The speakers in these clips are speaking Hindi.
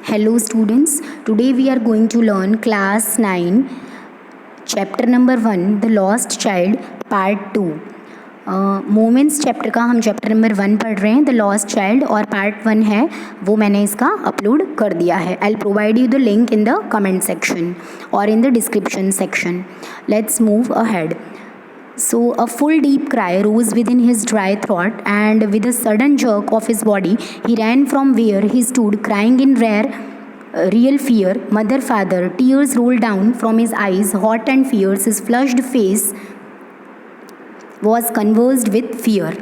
Hello students, today we are going to learn class 9, chapter number 1, The Lost Child, part 2. Moments chapter का हम चैप्टर नंबर 1 पढ़ रहे हैं, द लॉस्ट चाइल्ड, और पार्ट 1 है वो मैंने इसका अपलोड कर दिया है. I will provide you the link in the comment section और in the description section. Let's move ahead. So a full deep cry rose within his dry throat, and with a sudden jerk of his body, he ran from where he stood, crying in real fear. Mother, father, tears rolled down from his eyes, hot and fierce. His flushed face was convulsed with fear.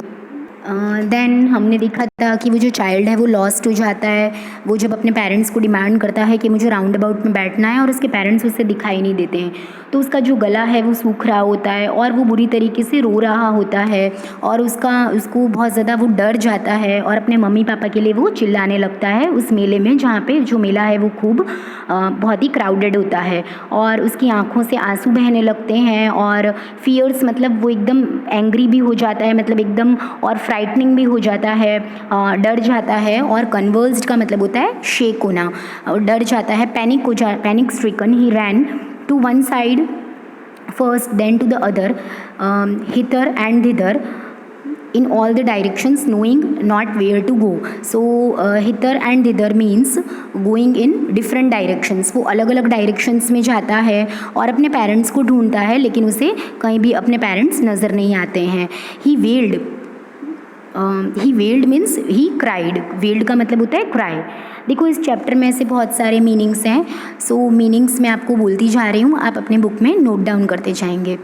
Then हमने देखा था कि वो जो चाइल्ड है वो लॉस्ट हो जाता है. वो जब अपने पेरेंट्स को डिमांड करता है कि मुझे राउंड अबाउट में बैठना है और उसके पेरेंट्स उससे दिखाई नहीं देते हैं, तो उसका जो गला है वो सूख रहा होता है और वो बुरी तरीके से रो रहा होता है और उसको बहुत ज़्यादा वो डर जाता है और अपने मम्मी पापा के लिए वो चिल्लाने लगता है उस मेले में, जहाँ पे जो मेला है वो खूब बहुत ही क्राउडेड होता है. और उसकी आँखों से आंसू बहने लगते हैं और फियर्स मतलब वो एकदम एंग्री भी हो जाता है, मतलब एकदम, और फ्राइटनिंग भी हो जाता है, डर जाता है. और कन्वर्स्ड का मतलब होता है शेक होना, डर जाता है, panic stricken. He ran to one side first, then to the other, hither and thither, in all the directions, knowing not where to go. So hither and thither means going in different directions. वो अलग अलग directions में जाता है और अपने पेरेंट्स को ढूंढता है, लेकिन उसे कहीं भी अपने पेरेंट्स नज़र नहीं आते हैं. He wailed means he cried. Wailed का मतलब होता है क्राई. देखो, इस चैप्टर में ऐसे बहुत सारे मीनिंग्स हैं. सो मीनिंग्स मैं आपको बोलती जा रही हूँ, आप अपने बुक में नोट डाउन करते जाएंगे.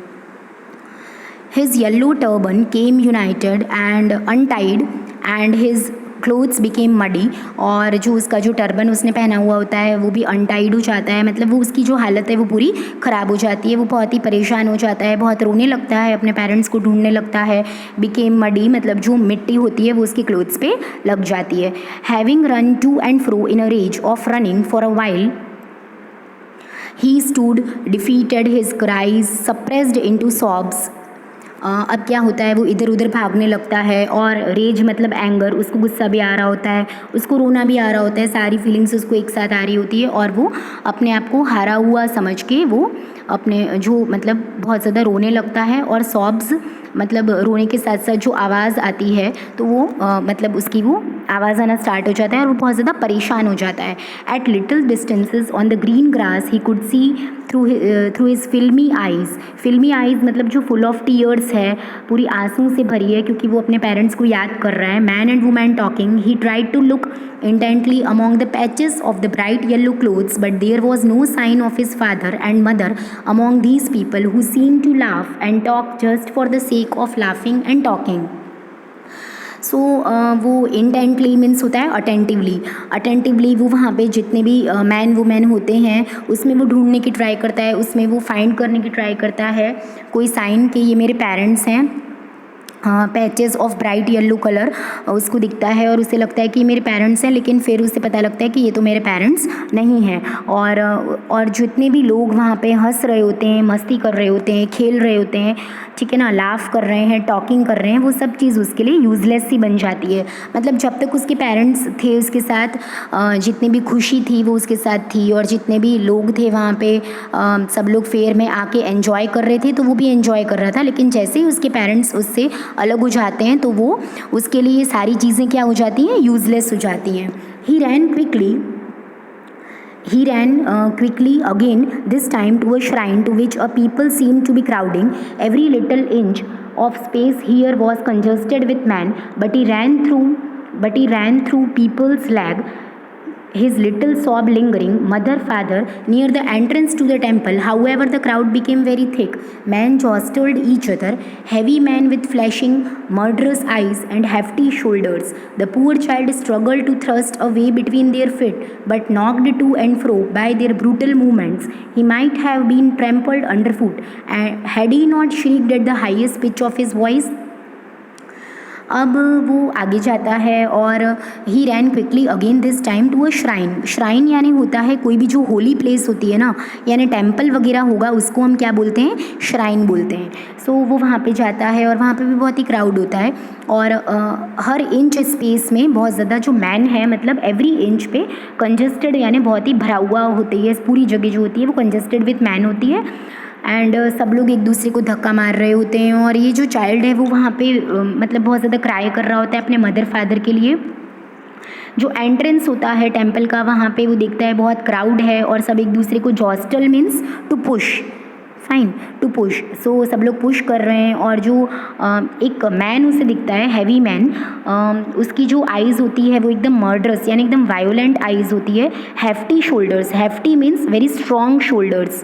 His yellow turban came united and untied, and his clothes became muddy. और जो उसका जो टर्बन उसने पहना हुआ होता है वो भी अनटाइड हो जाता है, मतलब वो उसकी जो हालत है वो पूरी ख़राब हो जाती है. वो बहुत ही परेशान हो जाता है, बहुत रोने लगता है, अपने पेरेंट्स को ढूंढने लगता है. बिकेम मडी मतलब जो मिट्टी होती है वो उसकी क्लोथ्स पे लग जाती है. Having run to and fro in a rage of running for a while, he stood defeated, his cries suppressed into sobs. अब क्या होता है, वो इधर उधर भागने लगता है, और रेज मतलब एंगर, उसको गुस्सा भी आ रहा होता है, उसको रोना भी आ रहा होता है, सारी फीलिंग्स उसको एक साथ आ रही होती है. और वो अपने आप को हारा हुआ समझ के वो अपने जो मतलब बहुत ज़्यादा रोने लगता है. और सॉब्स मतलब रोने के साथ साथ जो आवाज़ आती है तो वो मतलब उसकी वो आवाज़ आना स्टार्ट हो जाता है और वो बहुत ज़्यादा परेशान हो जाता है. At little distances on the green grass he could see through his filmy eyes. Filmy eyes मतलब जो फुल ऑफ टीयर्स है, पूरी आंसू से भरी है क्योंकि वो अपने पेरेंट्स को याद कर रहा है. Man and woman talking, he tried to look intently among the patches of the bright yellow clothes, but there was no sign of his father and mother among these people who seemed to laugh and talk just for the sake of laughing and talking. सो वो इंटेंटली मीन्स होता है अटेंटिवली वो वहाँ पे जितने भी मैन वुमेन होते हैं उसमें वो ढूंढने की ट्राई करता है, उसमें वो फाइंड करने की ट्राई करता है कोई साइन कि ये मेरे पेरेंट्स हैं. Patches of bright yellow colour उसको दिखता है और उसे लगता है कि मेरे पेरेंट्स हैं, लेकिन फिर उसे पता लगता है कि ये तो मेरे पेरेंट्स नहीं हैं. और जितने भी लोग वहाँ पे हंस रहे होते हैं, मस्ती कर रहे होते हैं, खेल रहे होते हैं, ठीक है ना, लाफ कर रहे हैं, टॉकिंग कर रहे हैं, वो सब चीज़ उसके लिए यूज़लेस सी बन जाती है. मतलब जब तक उसके पेरेंट्स थे उसके साथ, जितनी भी खुशी थी वो उसके साथ थी, और जितने भी लोग थे वहाँ पे सब लोग फेयर में आके एंजॉय कर रहे थे तो वो भी एंजॉय कर रहा था. लेकिन जैसे ही उसके पेरेंट्स उससे अलग हो जाते हैं तो वो उसके लिए ये सारी चीज़ें क्या हो जाती हैं, यूज़लेस हो जाती हैं. ही ran quickly again, this time to a shrine to which a people seemed to be crowding. Every little inch of space here was congested with men, but he ran through people's leg, his little sob lingering. Mother, father, near the entrance to the temple. However, the crowd became very thick. Men jostled each other, heavy men with flashing, murderous eyes and hefty shoulders. The poor child struggled to thrust a way between their feet, but knocked to and fro by their brutal movements, he might have been trampled underfoot, and had he not shrieked at the highest pitch of his voice. अब वो आगे जाता है और he ran quickly again this time to a shrine. Shrine यानी होता है कोई भी जो होली प्लेस होती है ना, यानी टेम्पल वगैरह होगा, उसको हम क्या बोलते हैं, श्राइन बोलते हैं। सो वो वहाँ पे जाता है और वहाँ पे भी बहुत ही क्राउड होता है और हर इंच स्पेस में बहुत ज़्यादा जो मैन है, मतलब एवरी इंच पे कंजस्टेड यानी बहुत ही भरा हुआ होती है, पूरी जगह जो होती है वो कंजस्टेड विथ मैन होती है। एंड सब लोग एक दूसरे को धक्का मार रहे होते हैं और ये जो चाइल्ड है वो वहाँ पे मतलब बहुत ज़्यादा क्राई कर रहा होता है अपने मदर फादर के लिए। जो एंट्रेंस होता है टेम्पल का, वहाँ पे वो देखता है बहुत क्राउड है और सब एक दूसरे को jostle means to push, fine, to push. So सब लोग पुश कर रहे हैं और जो एक मैन उसे दिखता है, हैवी मैन, उसकी जो आइज़ होती है वो एकदम मर्डरस यानी एकदम वायोलेंट आइज़ होती है। Hefty shoulders, hefty means very strong shoulders.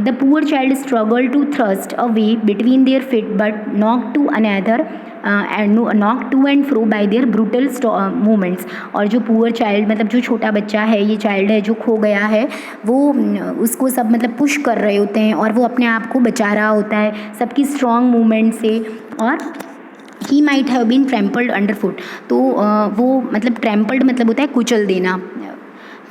The poor child struggled to thrust a way between their feet but knocked to another and knocked to and fro by their brutal movements। और जो पुअर चाइल्ड मतलब जो छोटा बच्चा है, ये चाइल्ड है जो खो गया है, वो उसको सब मतलब पुश कर रहे होते हैं और वो अपने आप को बचा रहा होता है सबकी स्ट्रॉन्ग मूवमेंट से। और he might have been trampled underfoot, तो वो मतलब ट्रैम्पल्ड मतलब होता है कुचल देना,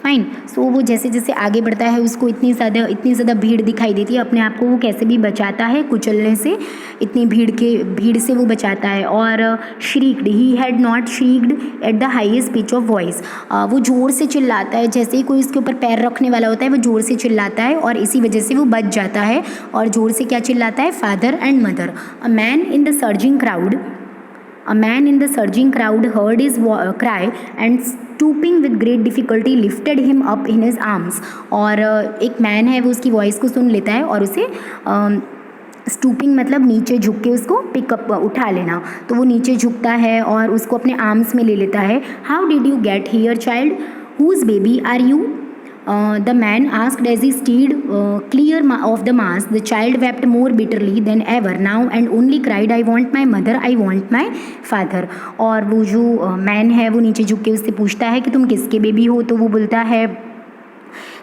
फाइन। सो वो जैसे जैसे आगे बढ़ता है उसको इतनी ज़्यादा भीड़ दिखाई देती है, अपने आप को वो कैसे भी बचाता है कुचलने से, इतनी भीड़ से वो बचाता है। और shrieked, he had not shrieked at the highest pitch of voice, वो ज़ोर से चिल्लाता है, जैसे ही कोई उसके ऊपर पैर रखने वाला होता है वो ज़ोर से चिल्लाता है और इसी वजह से वो बच जाता है। और ज़ोर से क्या चिल्लाता है, father and mother. A man in the surging crowd heard his cry and stooping with great difficulty lifted him up in his arms। और एक मैन है वो उसकी वॉइस को सुन लेता है और उसे स्टूपिंग मतलब नीचे झुक के उसको पिकअप उठा लेना, तो वो नीचे झुकता है और उसको अपने आर्म्स में ले लेता है। How did you get here child, whose baby are you, the man asked as he steered clear of the mass। The child wept more bitterly than ever now and only cried, I want my mother, I want my father। और वो जो मैन है वो नीचे झुक के उससे पूछता है कि तुम किसके बेबी हो, तो वो बोलता है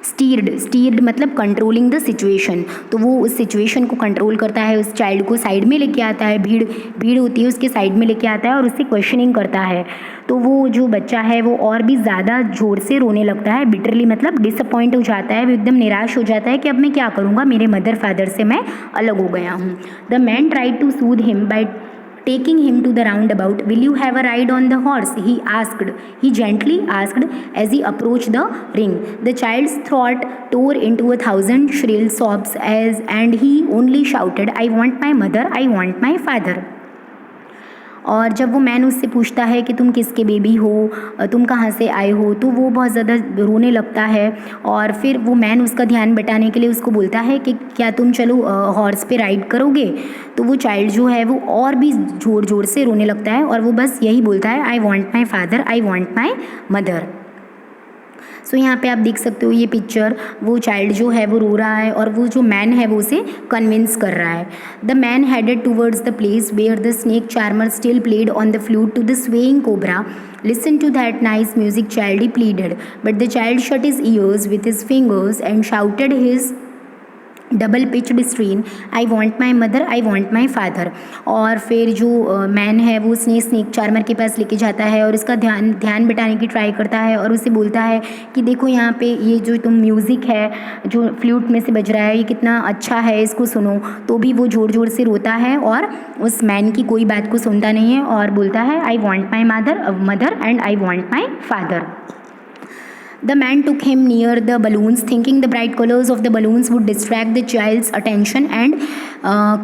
स्टीर्ड मतलब कंट्रोलिंग द सिचुएशन, तो वो उस सिचुएशन को कंट्रोल करता है, उस चाइल्ड को साइड में लेके आता है, भीड़ होती है उसके साइड में लेके आता है और उससे क्वेश्चनिंग करता है। तो वो जो बच्चा है वो और भी ज़्यादा ज़ोर से रोने लगता है, बिटरली मतलब डिसअपॉइंट हो जाता है, वो एकदम निराश हो जाता है कि अब मैं क्या करूँगा, मेरे मदर फादर से मैं अलग हो गया हूँ। The man tried to soothe him by taking him to the roundabout। Will you have a ride on the horse, he gently asked as he approached the ring। The child's throat tore into 1,000 shrill sobs and he only shouted, I want my mother, I want my father। और जब वो मैन उससे पूछता है कि तुम किसके बेबी हो, तुम कहाँ से आए हो, तो वो बहुत ज़्यादा रोने लगता है। और फिर वो मैन उसका ध्यान बटाने के लिए उसको बोलता है कि क्या तुम चलो हॉर्स पे राइड करोगे, तो वो चाइल्ड जो है वो और भी ज़ोर से रोने लगता है और वो बस यही बोलता है, I want my father, I want my mother. So यहाँ पे आप देख सकते हो ये पिक्चर, वो चाइल्ड जो है वो रो रहा है और वो जो मैन है वो उसे कन्विंस कर रहा है। The man headed towards the place where the snake charmer still played on the flute to the swaying cobra. Listen to that nice music, child, he pleaded, but the child shut his ears with his fingers and shouted his double pitched स्ट्रीन, I want my mother, I want my father. और फिर जो मैन है वो स्नेक चार्मर के पास लेके जाता है और उसका ध्यान बिठाने की ट्राई करता है और उसे बोलता है कि देखो यहाँ पे ये जो तुम म्यूज़िक है जो फ्लूट में से बज रहा है ये कितना अच्छा है, इसको सुनो। तो भी वो ज़ोर से रोता है और उस मैन की कोई बात को सुनता नहीं है और बोलता है, I want my mother and I want my father. The man took him near the balloons, thinking the bright colors of the balloons would distract the child's attention and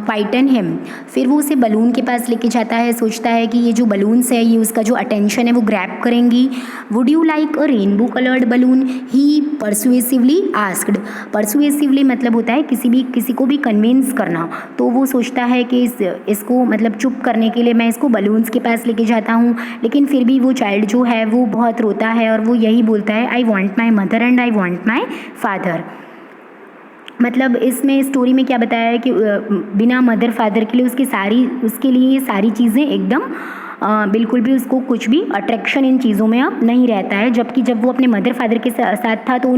quieten him। फिर वो उसे बलून के पास लेके जाता है, सोचता है कि ये जो बलून्स है ये उसका जो अटेंशन है वो ग्रैब करेंगी। Would you like a rainbow coloured balloon, he persuasively asked. Persuasively मतलब होता है किसी को भी कन्विंस करना, तो वो सोचता है कि इसको मतलब चुप करने के लिए मैं इसको बलून्स के पास लेके जाता हूँ, लेकिन फिर भी वो चाइल्ड जो है वो बहुत रोता है और वो यही बोलता है, I want my mother and I want my father. मतलब इसमें स्टोरी में क्या बताया है कि बिना मदर फादर के लिए उसके लिए ये सारी चीज़ें एकदम बिल्कुल भी उसको कुछ भी अट्रैक्शन इन चीज़ों में अब नहीं रहता है, जबकि जब वो अपने मदर फादर के साथ था तो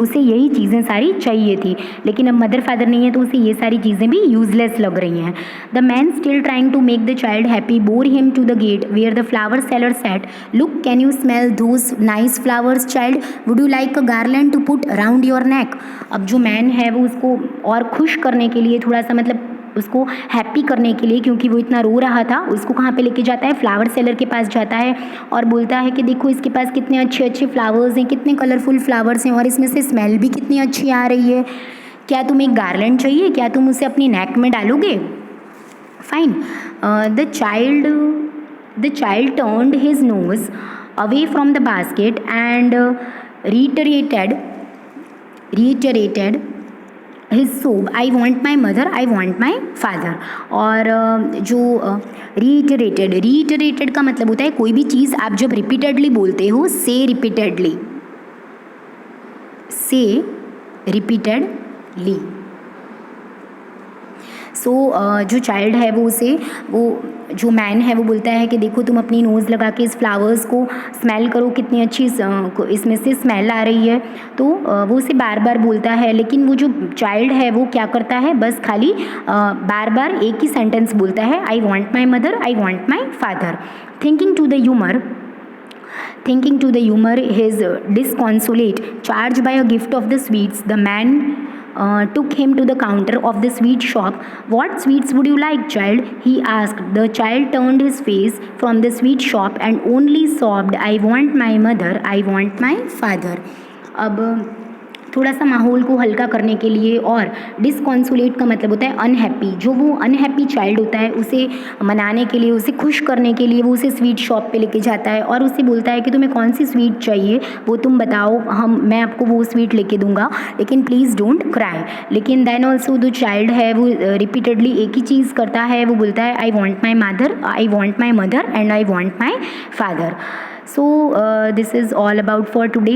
उसे यही चीज़ें सारी चाहिए थी, लेकिन अब मदर फादर नहीं है तो उसे ये सारी चीज़ें भी यूजलेस लग रही हैं। The man still trying to make the child happy bore him to the gate where the flower seller sat, look can you smell those nice flowers child, would you like a garland to put around your neck. अब जो मैन है वो उसको और खुश करने के लिए, थोड़ा सा मतलब उसको हैप्पी करने के लिए, क्योंकि वो इतना रो रहा था, उसको कहाँ पे लेके जाता है, फ्लावर सेलर के पास जाता है और बोलता है कि देखो इसके पास कितने अच्छे अच्छे फ्लावर्स हैं, कितने कलरफुल फ्लावर्स हैं और इसमें से स्मेल भी कितनी अच्छी आ रही है, क्या तुम्हें एक गार्लैंड चाहिए, क्या तुम उसे अपनी नेक में डालोगे। Fine. The child turned his nose away from the basket and reiterated his sob, I want my mother, I want my father। और जो reiterated का मतलब होता है कोई भी चीज़ आप जब रिपीटेडली बोलते हो, say repeatedly। सो जो चाइल्ड है वो जो मैन है वो बोलता है कि देखो तुम अपनी नोज़ लगा के इस फ्लावर्स को स्मेल करो, कितनी अच्छी इसमें से स्मेल आ रही है। तो वो उसे बार बार बोलता है, लेकिन वो जो चाइल्ड है वो क्या करता है, बस खाली बार बार एक ही सेंटेंस बोलता है, I want my mother, I want my father. Thinking to the humor his disconsolate charge by a gift of the sweets, the man took him to the counter of the sweet shop. What sweets would you like, child? He asked. The child turned his face from the sweet shop and only sobbed, I want my mother, I want my father। अब थोड़ा सा माहौल को हल्का करने के लिए, और डिसकॉन्सुलेट का मतलब होता है अनहैप्पी, जो वो अनहैप्पी चाइल्ड होता है उसे मनाने के लिए, उसे खुश करने के लिए वो उसे स्वीट शॉप पे लेके जाता है और उसे बोलता है कि तुम्हें कौन सी स्वीट चाहिए वो तुम बताओ, मैं आपको वो स्वीट लेके दूंगा, लेकिन प्लीज़ डोंट क्राई। लेकिन देन ऑल्सो जो चाइल्ड है वो रिपीटेडली एक ही चीज़ करता है, वो बोलता है I want my mother and I want my father. So this is all about for today.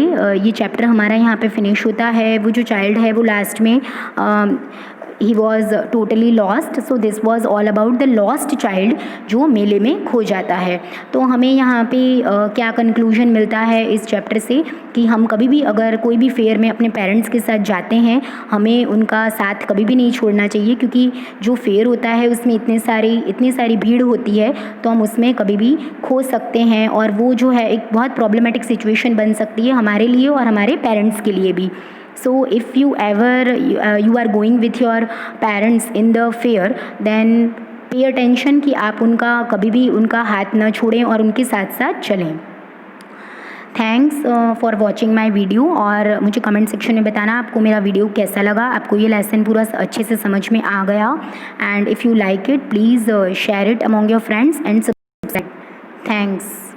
ये चैप्टर हमारा यहाँ पे फिनिश होता है। वो जो चाइल्ड है वो लास्ट में he was totally lost, so this was all about the lost child जो मेले में खो जाता है। तो हमें यहाँ पे क्या कंक्लूजन मिलता है इस चैप्टर से कि हम कभी भी अगर कोई भी फेयर में अपने पेरेंट्स के साथ जाते हैं, हमें उनका साथ कभी भी नहीं छोड़ना चाहिए, क्योंकि जो फेयर होता है उसमें इतनी सारी भीड़ होती है, तो हम उसमें कभी भी खो सकते हैं और वो जो है एक बहुत प्रॉब्लमेटिक सिचुएशन बन सकती है हमारे लिए और हमारे पेरेंट्स के लिए भी। So if you are going with your parents in the fair, then pay attention कि आप उनका कभी भी उनका हाथ न छोड़ें और उनके साथ साथ चलें। Thanks for watching my video, और मुझे कमेंट सेक्शन में बताना आपको मेरा वीडियो कैसा लगा, आपको ये लेसन पूरा अच्छे से समझ में आ गया, and if you like it please share it among your friends and subscribe. Thanks.